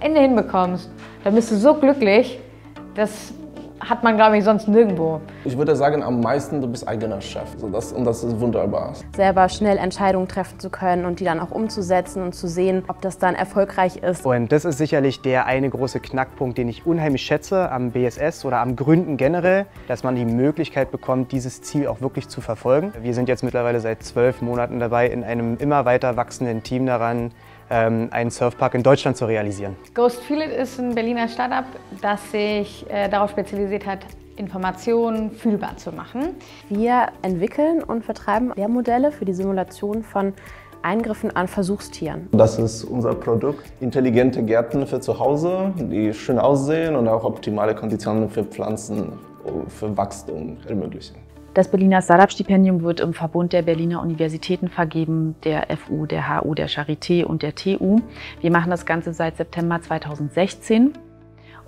Ende hinbekommst, dann bist du so glücklich, das hat man, glaube ich, sonst nirgendwo. Ich würde sagen, am meisten, du bist eigener Chef. Und das ist wunderbar. Selber schnell Entscheidungen treffen zu können und die dann auch umzusetzen und zu sehen, ob das dann erfolgreich ist. Und das ist sicherlich der eine große Knackpunkt, den ich unheimlich schätze am BSS oder am Gründen generell, dass man die Möglichkeit bekommt, dieses Ziel auch wirklich zu verfolgen. Wir sind jetzt mittlerweile seit 12 Monaten dabei, in einem immer weiter wachsenden Team daran, einen Surfpark in Deutschland zu realisieren. Ghost Feel It ist ein Berliner Startup, das sich darauf spezialisiert hat, Informationen fühlbar zu machen. Wir entwickeln und vertreiben Lehrmodelle für die Simulation von Eingriffen an Versuchstieren. Das ist unser Produkt. Intelligente Gärten für zu Hause, die schön aussehen und auch optimale Konditionen für Pflanzen, für Wachstum ermöglichen. Das Berliner Startup-Stipendium wird im Verbund der Berliner Universitäten vergeben, der FU, der HU, der Charité und der TU. Wir machen das Ganze seit September 2016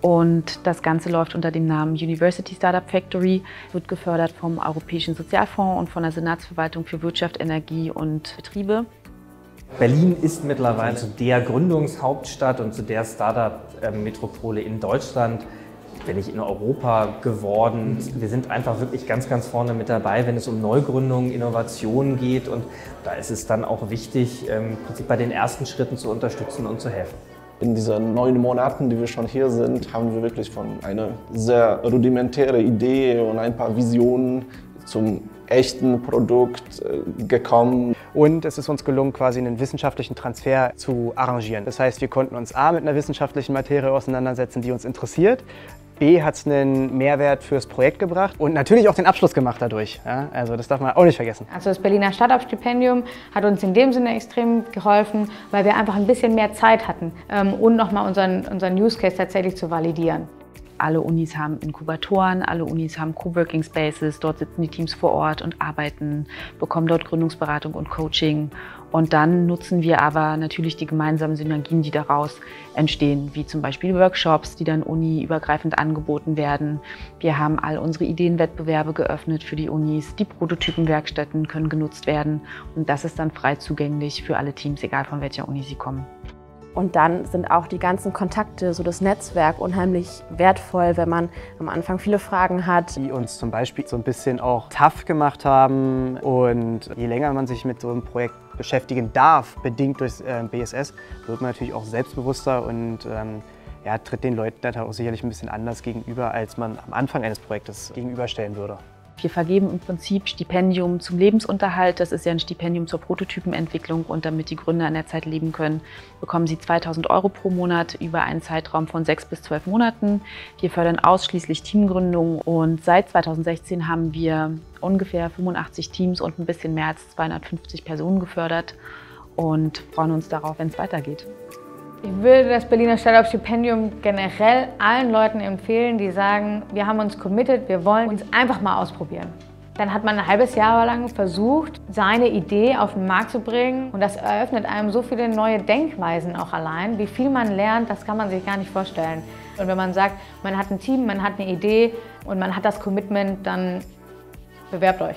und das Ganze läuft unter dem Namen University Startup Factory, wird gefördert vom Europäischen Sozialfonds und von der Senatsverwaltung für Wirtschaft, Energie und Betriebe. Berlin ist mittlerweile zu der Gründungshauptstadt und zu der Startup-Metropole in Deutschland, wenn nicht in Europa, geworden. Wir sind einfach wirklich ganz, ganz vorne mit dabei, wenn es um Neugründungen, Innovationen geht. Und da ist es dann auch wichtig, im Prinzip bei den ersten Schritten zu unterstützen und zu helfen. In diesen 9 Monaten, die wir schon hier sind, haben wir wirklich von einer sehr rudimentären Idee und ein paar Visionen zum echten Produkt gekommen. Und es ist uns gelungen, quasi einen wissenschaftlichen Transfer zu arrangieren. Das heißt, wir konnten uns A mit einer wissenschaftlichen Materie auseinandersetzen, die uns interessiert. B hat es einen Mehrwert fürs Projekt gebracht und natürlich auch den Abschluss gemacht dadurch. Ja, also das darf man auch nicht vergessen. Also das Berliner Startup-Stipendium hat uns in dem Sinne extrem geholfen, weil wir einfach ein bisschen mehr Zeit hatten und nochmal unseren Use Case tatsächlich zu validieren. Alle Unis haben Inkubatoren, alle Unis haben Coworking Spaces, dort sitzen die Teams vor Ort und arbeiten, bekommen dort Gründungsberatung und Coaching. Und dann nutzen wir aber natürlich die gemeinsamen Synergien, die daraus entstehen, wie zum Beispiel Workshops, die dann uniübergreifend angeboten werden. Wir haben all unsere Ideenwettbewerbe geöffnet für die Unis, die Prototypenwerkstätten können genutzt werden und das ist dann frei zugänglich für alle Teams, egal von welcher Uni sie kommen. Und dann sind auch die ganzen Kontakte, so das Netzwerk, unheimlich wertvoll, wenn man am Anfang viele Fragen hat. Die uns zum Beispiel so ein bisschen auch tough gemacht haben. Und je länger man sich mit so einem Projekt beschäftigen darf, bedingt durch BSS, wird man natürlich auch selbstbewusster und ja, tritt den Leuten dann auch sicherlich ein bisschen anders gegenüber, als man am Anfang eines Projektes gegenüberstellen würde. Wir vergeben im Prinzip Stipendium zum Lebensunterhalt. Das ist ja ein Stipendium zur Prototypenentwicklung und damit die Gründer in der Zeit leben können, bekommen sie 2.000 € pro Monat über einen Zeitraum von 6 bis 12 Monaten. Wir fördern ausschließlich Teamgründungen und seit 2016 haben wir ungefähr 85 Teams und ein bisschen mehr als 250 Personen gefördert und freuen uns darauf, wenn es weitergeht. Ich würde das Berliner Startup-Stipendium generell allen Leuten empfehlen, die sagen, wir haben uns committed, wir wollen uns einfach mal ausprobieren. Dann hat man ein halbes Jahr lang versucht, seine Idee auf den Markt zu bringen und das eröffnet einem so viele neue Denkweisen auch allein. Wie viel man lernt, das kann man sich gar nicht vorstellen. Und wenn man sagt, man hat ein Team, man hat eine Idee und man hat das Commitment, dann bewerbt euch.